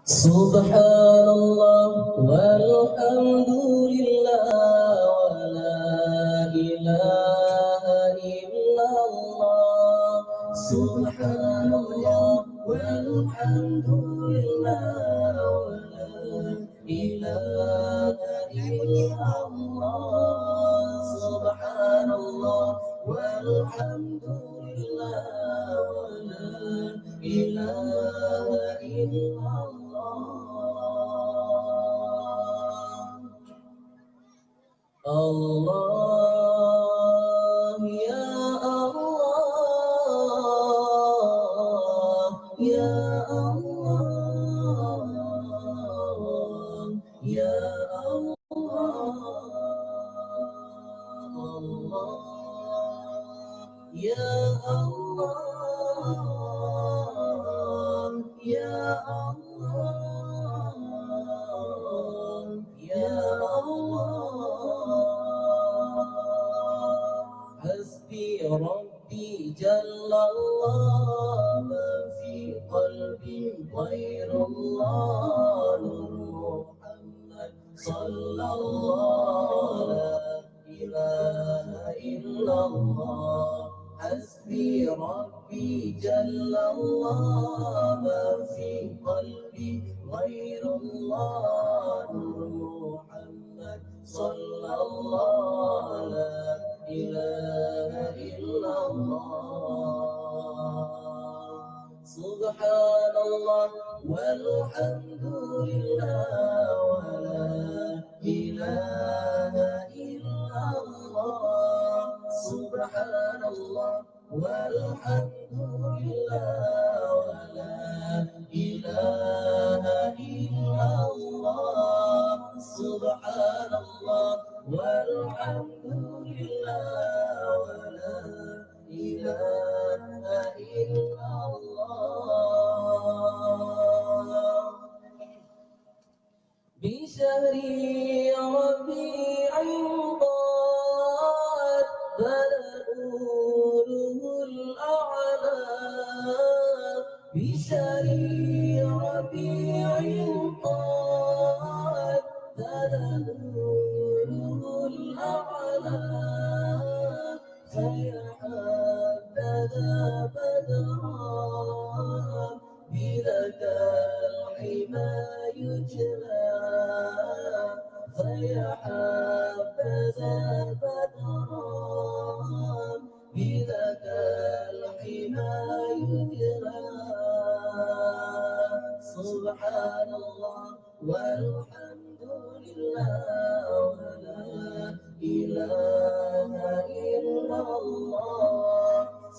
سبحان الله والحمد لله ولا إله إلا الله. سبحان الله والحمد لله ولا إله إلا الله. سبحان الله والحمد لله ولا إله إلا الله. Allah ya Allah ya Allah ya Allah Allah ya Allah ya Allah ya Allah. حسبي ربي جل الله ما في قلبي غير الله. محمد صلى الله لا إله إلا الله. حسبي ربي جل الله ما في قلبي غير الله. محمد صلى الله لا إله إلا الله. سبحان الله والحمد لله ولا إله إلا الله. سبحان الله والحمد لله ولا إله إلا الله. سبحان الله والحمد لله ولا إله إلا الله. بشهر ربيع ضاد نوره الأعلى. بشهر ربيع ضاد نوره الأعلى. فيا حبذا بدرا بذاك الحمى يجلى. فيا حبذا بدرا بذاك الحمى يجلى. سبحان الله والحمد لله ولا إله إلا الله.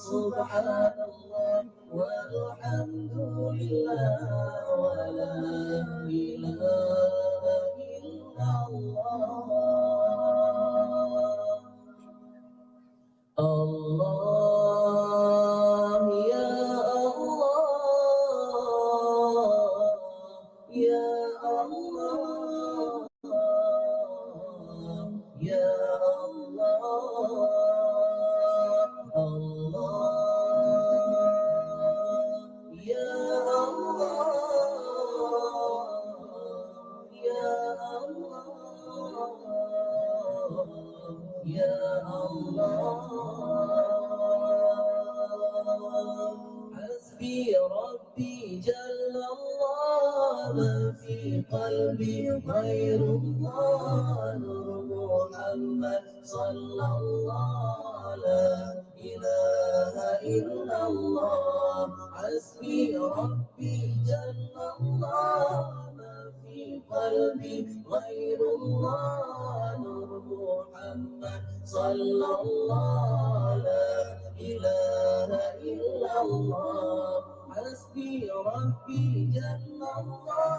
سبحان الله والحمد لله ولا إله إلا الله. الله يا الله يا الله يا الله الله يا الله يا الله يا الله. حسبي ربي جل الله ما في قلبي غير الله. محمد صلى الله لا إله إلا الله. حسبي ربي جل الله ما في قلبي غير الله. محمد صلى الله لا إله إلا الله. حسبي ربي جل الله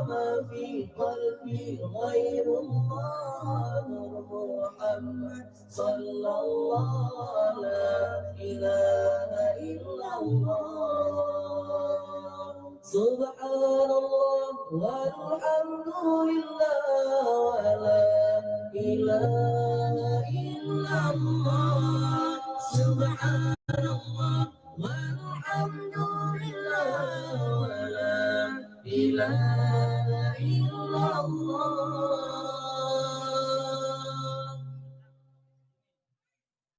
ما في قلبي غير الله. محمد صلى الله لا إله إلا الله. سبحان الله والحمد لله ولا إله إلا الله. سبحان الله والحمد لله ولا إله إلا الله